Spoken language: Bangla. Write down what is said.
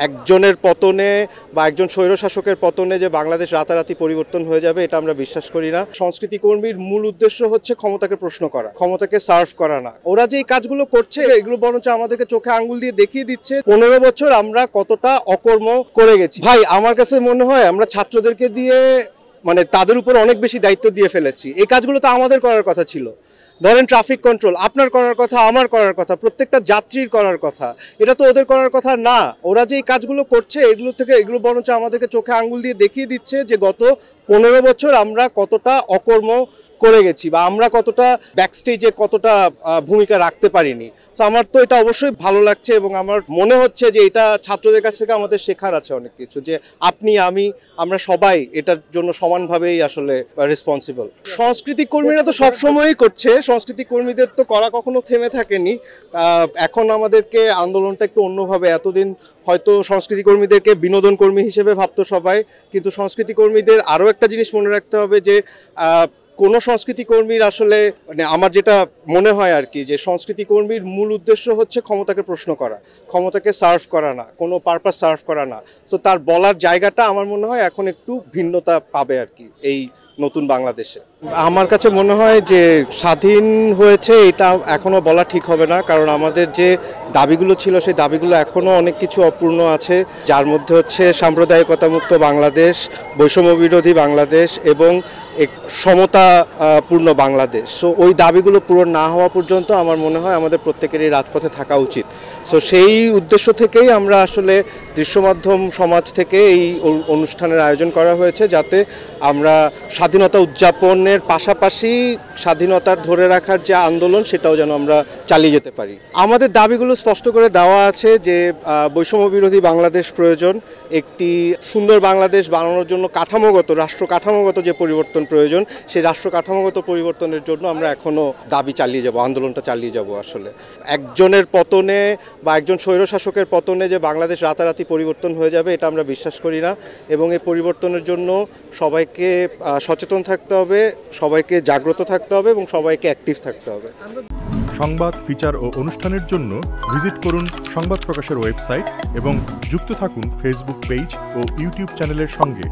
একজনের পতনে বা একজন স্বৈরশাসকের পতনে যে বাংলাদেশ রাতারাতি পরিবর্তন হয়ে যাবে এটা আমরা বিশ্বাস করি না। সংস্কৃতি কর্মীর মূল উদ্দেশ্য হচ্ছে ক্ষমতাকে প্রশ্ন করা, ক্ষমতাকে সার্ভ করা না। ওরা যে এই কাজগুলো করছে এগুলো বরঞ্চ আমাদেরকে চোখে আঙ্গুল দিয়ে দেখিয়ে দিচ্ছে 15 বছর আমরা কতটা অকর্ম করে গেছি। ভাই আমার কাছে মনে হয় আমরা ছাত্রদেরকে দিয়ে মানে তাদের উপর অনেক বেশি দায়িত্ব দিয়ে ফেলেছি। এই কাজগুলো তো আমাদের করার কথা ছিল। ধরেন ট্রাফিক কন্ট্রোল আপনার করার কথা, আমার করার কথা, প্রত্যেকটা যাত্রীর করার কথা, এটা তো ওদের করার কথা না। ওরা যে এই কাজগুলো করছে এগুলো বরঞ্চ আমাদেরকে চোখে আঙ্গুল দিয়ে দেখিয়ে দিচ্ছে যে গত 15 বছর আমরা কতটা অকর্ম করে গেছি বা আমরা কতটা ব্যাকস্টেজে কতটা ভূমিকা রাখতে পারিনি। তো আমার তো এটা অবশ্যই ভালো লাগছে এবং আমার মনে হচ্ছে যে এটা ছাত্রদের কাছ থেকে আমাদের শেখার আছে অনেক কিছু, যে আপনি আমরা সবাই এটার জন্য সমানভাবেই আসলে রেসপন্সিবল। সাংস্কৃতিক কর্মীরা তো সবসময়ই করছে, সাংস্কৃতিক কর্মীদের তো করা কখনো থেমে থাকেনি। এখন আমাদেরকে আন্দোলনটা একটু অন্যভাবে, এতদিন হয়তো সংস্কৃতি কর্মীদেরকে বিনোদন কর্মী হিসেবে ভাবতো সবাই, কিন্তু সংস্কৃতি কর্মীদের আরও একটা জিনিস মনে রাখতে হবে যে কোনো সংস্কৃতি কর্মীর আসলে মানে আমার যেটা মনে হয় আর কি, যে সংস্কৃতি কর্মীর মূল উদ্দেশ্য হচ্ছে ক্ষমতাকে প্রশ্ন করা, ক্ষমতাকে সার্ভ করা না, কোনো পারপাস সার্ভ করা না। তো তার বলার জায়গাটা আমার মনে হয় এখন একটু ভিন্নতা পাবে আর কি এই নতুন বাংলাদেশে। আমার কাছে মনে হয় যে স্বাধীন হয়েছে এটা এখনো বলা ঠিক হবে না, কারণ আমাদের যে দাবিগুলো ছিল সেই দাবিগুলো এখনো অনেক কিছু অপূর্ণ আছে, যার মধ্যে হচ্ছে সাম্প্রদায়িকতামুক্ত বাংলাদেশ, বৈষম্য বিরোধী বাংলাদেশ এবং সমতাপূর্ণ বাংলাদেশ। সো ওই দাবিগুলো পূরণ না হওয়া পর্যন্ত আমার মনে হয় আমাদের প্রত্যেকেরই রাজপথে থাকা উচিত। সো সেই উদ্দেশ্য থেকেই আমরা আসলে দৃশ্যমাধ্যম সমাজ থেকে এই অনুষ্ঠানের আয়োজন করা হয়েছে, যাতে আমরা স্বাধীনতা উদযাপনের পাশাপাশি স্বাধীনতার ধরে রাখার যে আন্দোলন সেটাও যেন আমরা চালিয়ে যেতে পারি। আমাদের দাবিগুলো স্পষ্ট করে দেওয়া আছে যে বৈষম্য বিরোধী বাংলাদেশ প্রয়োজন, একটি সুন্দর বাংলাদেশ বানানোর জন্য রাষ্ট্র কাঠামোগত যে পরিবর্তন প্রয়োজন, সেই রাষ্ট্র কাঠামোগত পরিবর্তনের জন্য আমরা এখনো দাবি চালিয়ে যাব, আন্দোলনটা চালিয়ে যাব। আসলে একজনের পতনে বা একজন স্বৈরশাসকের পতনে যে বাংলাদেশ রাতারাতি পরিবর্তন হয়ে যাবে এটা আমরা বিশ্বাস করি না, এবং এই পরিবর্তনের জন্য সবাইকে সচেতন থাকতে হবে, সবাইকে জাগ্রত থাকতে হবে এবং সবাইকে অ্যাক্টিভ থাকতে হবে। সংবাদ, ফিচার ও অনুষ্ঠানের জন্য ভিজিট করুন সংবাদ প্রকাশের ওয়েবসাইট এবং যুক্ত থাকুন ফেসবুক পেজ ও ইউটিউব চ্যানেলের সঙ্গে।